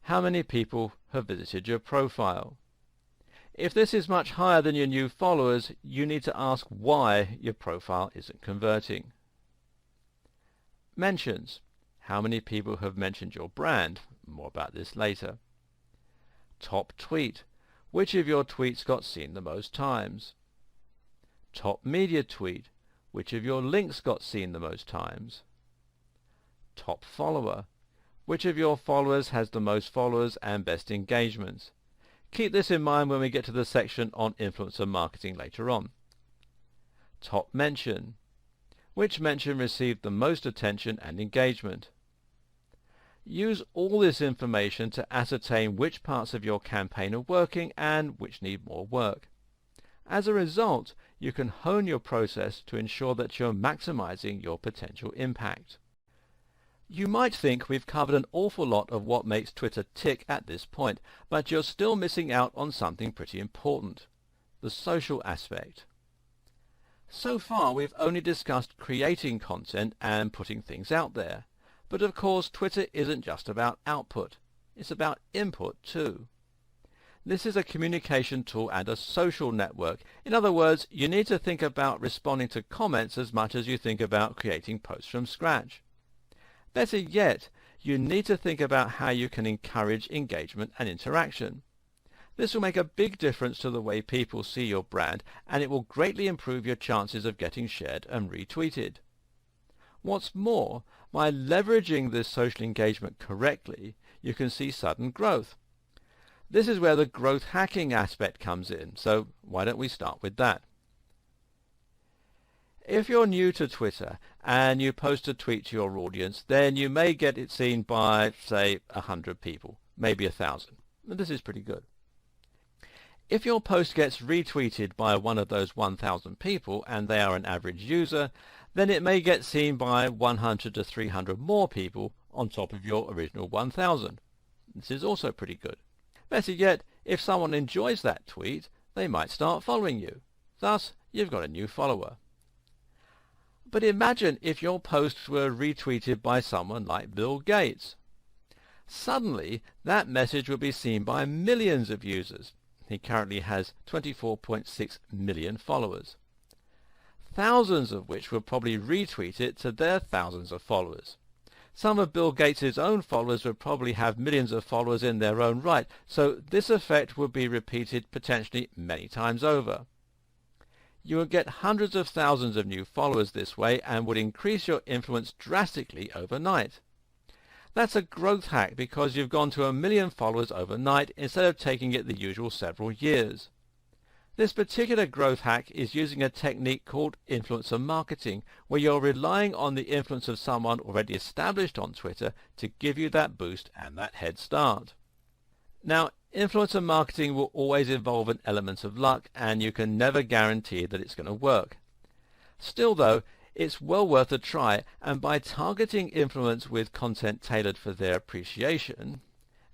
how many people have visited your profile. If this is much higher than your new followers, you need to ask why your profile isn't converting. Mentions, how many people have mentioned your brand. More about this later. Top tweet, which of your tweets got seen the most times. Top media tweet, which of your links got seen the most times. Top follower, which of your followers has the most followers and best engagements. Keep this in mind when we get to the section on influencer marketing later on. Top mention, which mention received the most attention and engagement. Use all this information to ascertain which parts of your campaign are working and which need more work. As a result, you can hone your process to ensure that you're maximizing your potential impact. You might think we've covered an awful lot of what makes Twitter tick at this point, but you're still missing out on something pretty important: the social aspect. So far, we've only discussed creating content and putting things out there. But of course, Twitter isn't just about output. It's about input too. This is a communication tool and a social network. In other words, you need to think about responding to comments as much as you think about creating posts from scratch. Better yet, you need to think about how you can encourage engagement and interaction. This will make a big difference to the way people see your brand, and it will greatly improve your chances of getting shared and retweeted. What's more, by leveraging this social engagement correctly, you can see sudden growth. This is where the growth hacking aspect comes in, so why don't we start with that? If you're new to Twitter and you post a tweet to your audience, then you may get it seen by, say, 100 people, maybe 1,000. This is pretty good. If your post gets retweeted by one of those 1,000 people and they are an average user, then it may get seen by 100 to 300 more people on top of your original 1,000. This is also pretty good. Better yet, if someone enjoys that tweet, they might start following you. Thus, you've got a new follower. But imagine if your posts were retweeted by someone like Bill Gates. Suddenly, that message would be seen by millions of users. He currently has 24.6 million followers, thousands of which would probably retweet it to their thousands of followers. Some of Bill Gates' own followers would probably have millions of followers in their own right, so this effect would be repeated potentially many times over. You would get hundreds of thousands of new followers this way and would increase your influence drastically overnight. That's a growth hack because you've gone to 1 million followers overnight instead of taking it the usual several years. This particular growth hack is using a technique called influencer marketing, where you're relying on the influence of someone already established on Twitter to give you that boost and that head start. Now, influencer marketing will always involve an element of luck, and you can never guarantee that it's going to work. Still though, it's well worth a try, and by targeting influence with content tailored for their appreciation,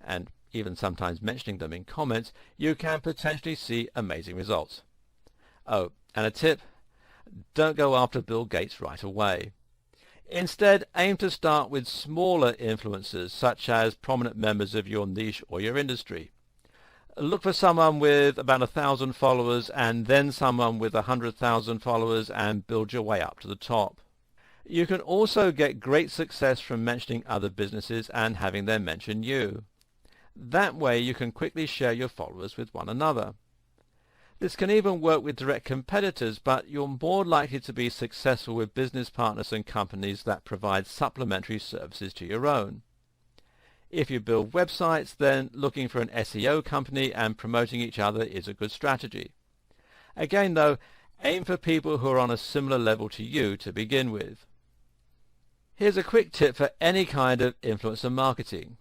and even sometimes mentioning them in comments, you can potentially see amazing results. Oh, and a tip: don't go after Bill Gates right away. Instead, aim to start with smaller influencers, such as prominent members of your niche or your industry. Look for someone with about 1,000 followers and then someone with 100,000 followers and build your way up to the top. You can also get great success from mentioning other businesses and having them mention you. That way you can quickly share your followers with one another. This can even work with direct competitors, but you're more likely to be successful with business partners and companies that provide supplementary services to your own. If you build websites, then looking for an SEO company and promoting each other is a good strategy. Again though, aim for people who are on a similar level to you to begin with. Here's a quick tip for any kind of influencer marketing.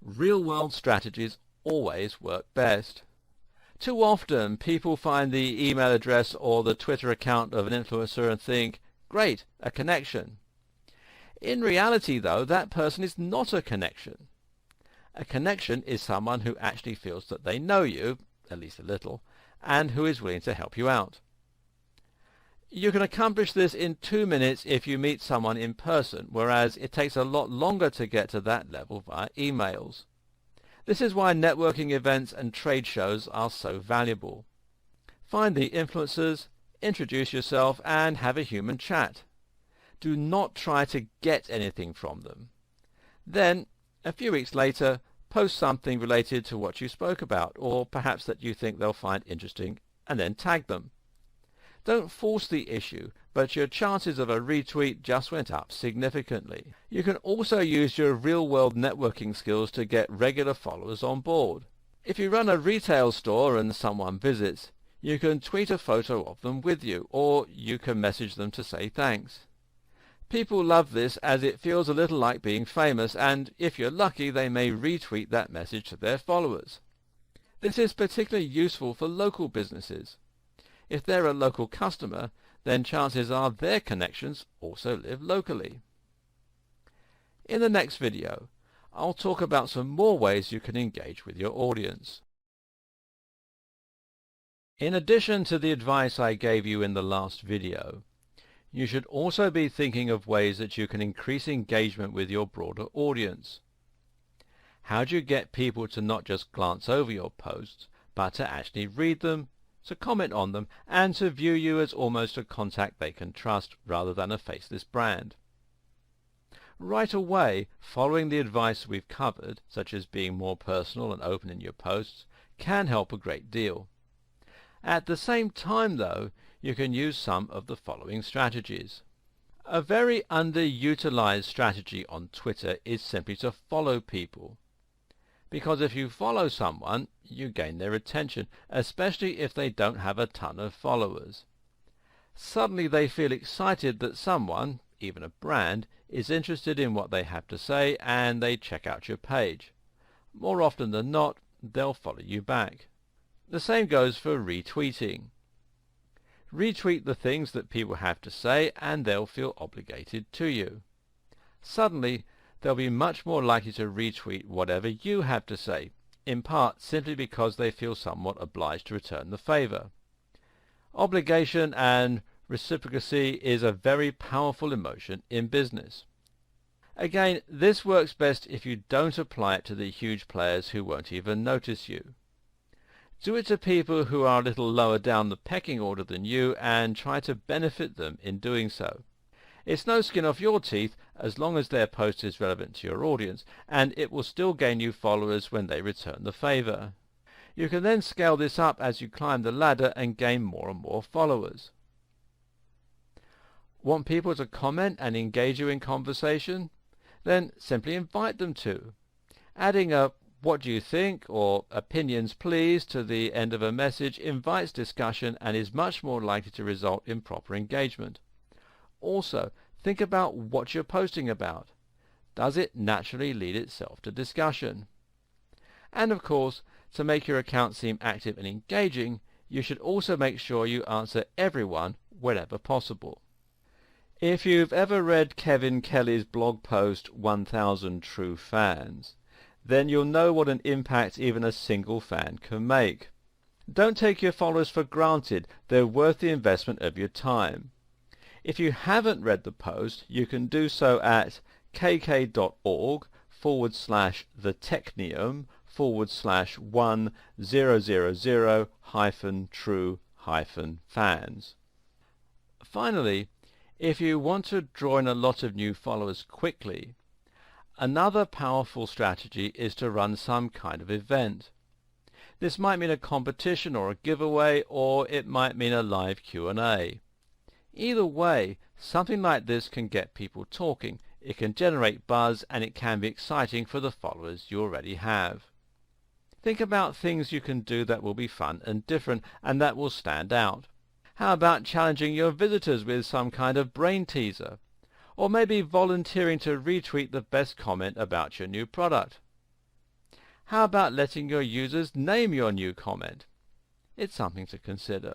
Real-world strategies always work best. Too often, people find the email address or the Twitter account of an influencer and think, great, a connection. In reality, though, that person is not a connection. A connection is someone who actually feels that they know you, at least a little, and who is willing to help you out. You can accomplish this in 2 minutes if you meet someone in person, whereas it takes a lot longer to get to that level via emails. This is why networking events and trade shows are so valuable. Find the influencers, introduce yourself, and have a human chat. Do not try to get anything from them. Then, a few weeks later, post something related to what you spoke about, or perhaps that you think they'll find interesting, and then tag them. Don't force the issue, but your chances of a retweet just went up significantly. You can also use your real-world networking skills to get regular followers on board. If you run a retail store and someone visits, you can tweet a photo of them with you, or you can message them to say thanks. People love this as it feels a little like being famous, and if you're lucky they may retweet that message to their followers. This is particularly useful for local businesses. If they're a local customer, then chances are their connections also live locally. In the next video, I'll talk about some more ways you can engage with your audience. In addition to the advice I gave you in the last video, you should also be thinking of ways that you can increase engagement with your broader audience. How do you get people to not just glance over your posts, but to actually read them, to comment on them, and to view you as almost a contact they can trust rather than a faceless brand? Right away, following the advice we've covered, such as being more personal and open in your posts, can help a great deal. At the same time, though, you can use some of the following strategies. A very underutilized strategy on Twitter is simply to follow people. Because if you follow someone, you gain their attention, especially if they don't have a ton of followers. Suddenly they feel excited that someone, even a brand, is interested in what they have to say, and they check out your page. More often than not, they'll follow you back. The same goes for retweeting. Retweet the things that people have to say, and they'll feel obligated to you. Suddenly, they'll be much more likely to retweet whatever you have to say, in part simply because they feel somewhat obliged to return the favor. Obligation and reciprocity is a very powerful emotion in business. Again, this works best if you don't apply it to the huge players who won't even notice you. Do it to people who are a little lower down the pecking order than you, and try to benefit them in doing so. It's no skin off your teeth as long as their post is relevant to your audience, and it will still gain you followers when they return the favor. You can then scale this up as you climb the ladder and gain more and more followers. Want people to comment and engage you in conversation? Then simply invite them to. Adding a "what do you think" or "opinions please" to the end of a message invites discussion and is much more likely to result in proper engagement. Also, think about what you're posting about. Does it naturally lead itself to discussion? And of course, to make your account seem active and engaging, you should also make sure you answer everyone whenever possible. If you've ever read Kevin Kelly's blog post 1000 True Fans, then you'll know what an impact even a single fan can make. Don't take your followers for granted. They're worth the investment of your time. If you haven't read the post, you can do so at kk.org/the-technium/1000-true-fans. Finally, if you want to draw in a lot of new followers quickly, another powerful strategy is to run some kind of event. This might mean a competition or a giveaway, or it might mean a live Q&A. Either way, something like this can get people talking, it can generate buzz, and it can be exciting for the followers you already have. Think about things you can do that will be fun and different, and that will stand out. How about challenging your visitors with some kind of brain teaser? Or maybe volunteering to retweet the best comment about your new product? How about letting your users name your new comment? It's something to consider.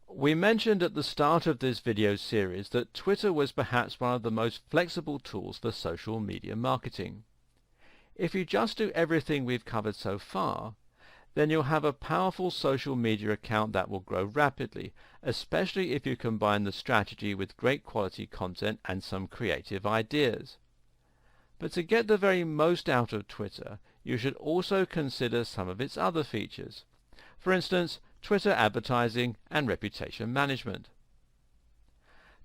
We mentioned at the start of this video series that Twitter was perhaps one of the most flexible tools for social media marketing. If you just do everything we've covered so far, then you'll have a powerful social media account that will grow rapidly, especially if you combine the strategy with great quality content and some creative ideas. But to get the very most out of Twitter, you should also consider some of its other features. For instance, Twitter advertising and reputation management.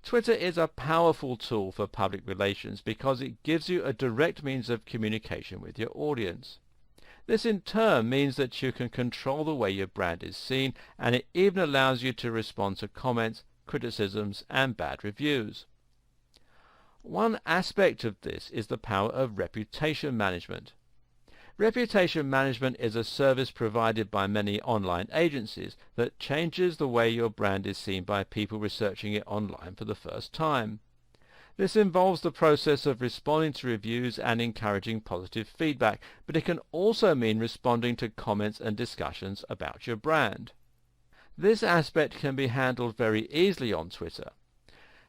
Twitter is a powerful tool for public relations because it gives you a direct means of communication with your audience. This in turn means that you can control the way your brand is seen, and it even allows you to respond to comments, criticisms, and bad reviews. One aspect of this is the power of reputation management. Reputation management is a service provided by many online agencies that changes the way your brand is seen by people researching it online for the first time. This involves the process of responding to reviews and encouraging positive feedback, but it can also mean responding to comments and discussions about your brand. This aspect can be handled very easily on Twitter.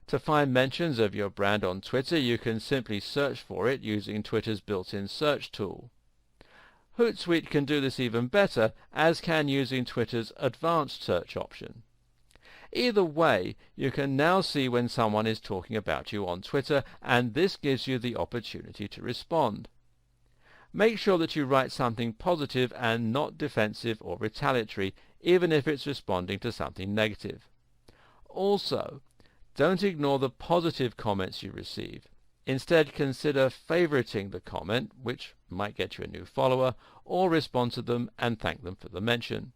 To find mentions of your brand on Twitter, you can simply search for it using Twitter's built-in search tool. Hootsuite can do this even better, as can using Twitter's advanced search option. Either way, you can now see when someone is talking about you on Twitter, and this gives you the opportunity to respond. Make sure that you write something positive and not defensive or retaliatory, even if it's responding to something negative. Also, don't ignore the positive comments you receive. Instead, consider favoriting the comment, which might get you a new follower, or respond to them and thank them for the mention.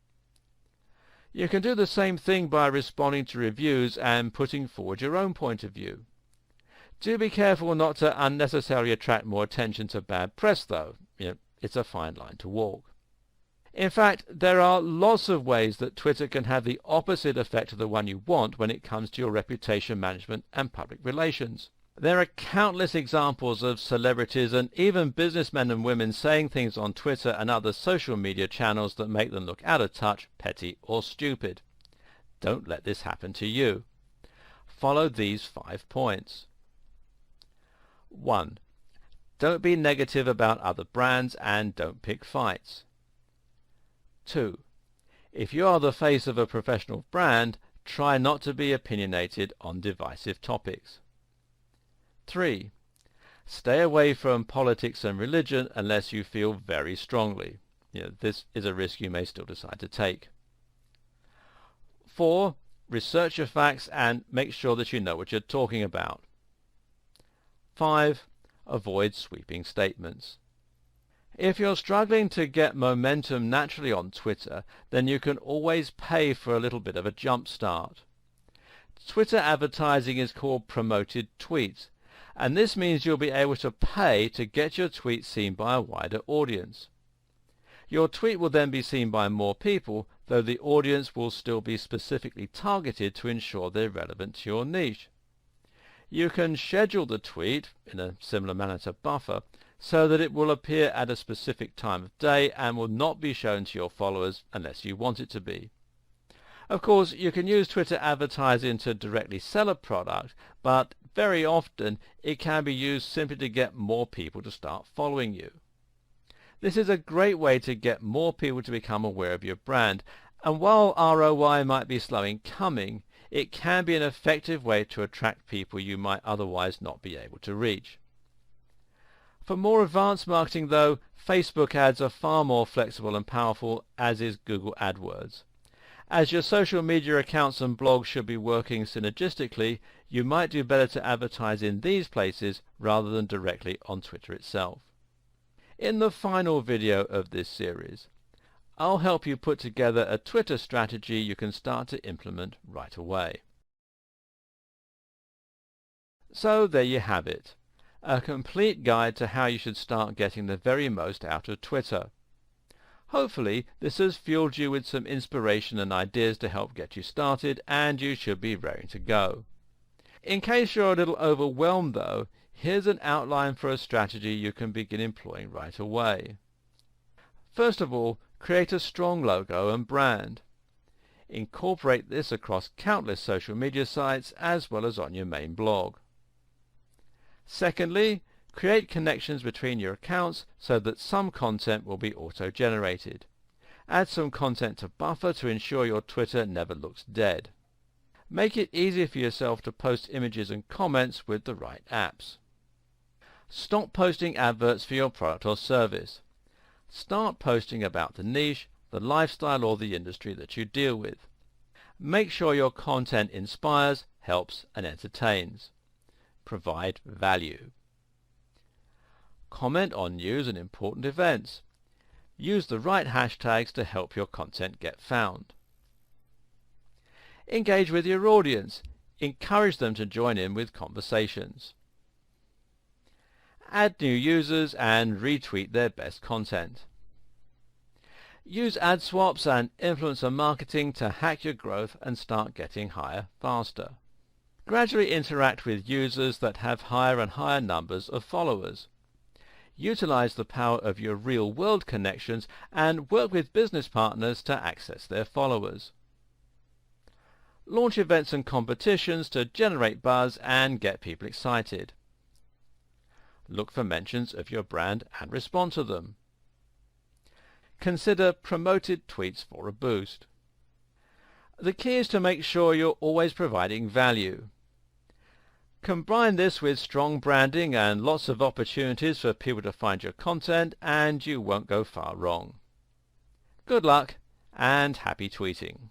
You can do the same thing by responding to reviews and putting forward your own point of view. Do be careful not to unnecessarily attract more attention to bad press, though. It's a fine line to walk. In fact, there are lots of ways that Twitter can have the opposite effect of the one you want when it comes to your reputation management and public relations. There are countless examples of celebrities and even businessmen and women saying things on Twitter and other social media channels that make them look out of touch, petty, or stupid. Don't let this happen to you. Follow these 5 points. 1. Don't be negative about other brands and don't pick fights. 2. If you are the face of a professional brand, try not to be opinionated on divisive topics. 3. Stay away from politics and religion unless you feel very strongly. This is a risk you may still decide to take. 4. Research your facts and make sure that you know what you're talking about. 5. Avoid sweeping statements. If you're struggling to get momentum naturally on Twitter, then you can always pay for a little bit of a jump start. Twitter advertising is called promoted tweets, and this means you'll be able to pay to get your tweet seen by a wider audience. Your tweet will then be seen by more people, though the audience will still be specifically targeted to ensure they're relevant to your niche. You can schedule the tweet, in a similar manner to Buffer, so that it will appear at a specific time of day and will not be shown to your followers unless you want it to be. Of course, you can use Twitter advertising to directly sell a product, but very often it can be used simply to get more people to start following you. This is a great way to get more people to become aware of your brand, and while ROI might be slow in coming, it can be an effective way to attract people you might otherwise not be able to reach. For more advanced marketing, though, Facebook ads are far more flexible and powerful, as is Google AdWords. As your social media accounts and blogs should be working synergistically, you might do better to advertise in these places rather than directly on Twitter itself. In the final video of this series, I'll help you put together a Twitter strategy you can start to implement right away. So there you have it, a complete guide to how you should start getting the very most out of Twitter. Hopefully this has fueled you with some inspiration and ideas to help get you started, and you should be raring to go. In case you're a little overwhelmed though, here's an outline for a strategy you can begin employing right away. First of all, create a strong logo and brand. Incorporate this across countless social media sites as well as on your main blog. Secondly, create connections between your accounts so that some content will be auto-generated. Add some content to Buffer to ensure your Twitter never looks dead. Make it easy for yourself to post images and comments with the right apps. Stop posting adverts for your product or service. Start posting about the niche, the lifestyle or the industry that you deal with. Make sure your content inspires, helps and entertains. Provide value. Comment on news and important events. Use the right hashtags to help your content get found. Engage with your audience. Encourage them to join in with conversations. Add new users and retweet their best content. Use ad swaps and influencer marketing to hack your growth and start getting higher faster. Gradually interact with users that have higher and higher numbers of followers. Utilize the power of your real-world connections and work with business partners to access their followers. Launch events and competitions to generate buzz and get people excited. Look for mentions of your brand and respond to them. Consider promoted tweets for a boost. The key is to make sure you're always providing value. Combine this with strong branding and lots of opportunities for people to find your content, and you won't go far wrong. Good luck and happy tweeting!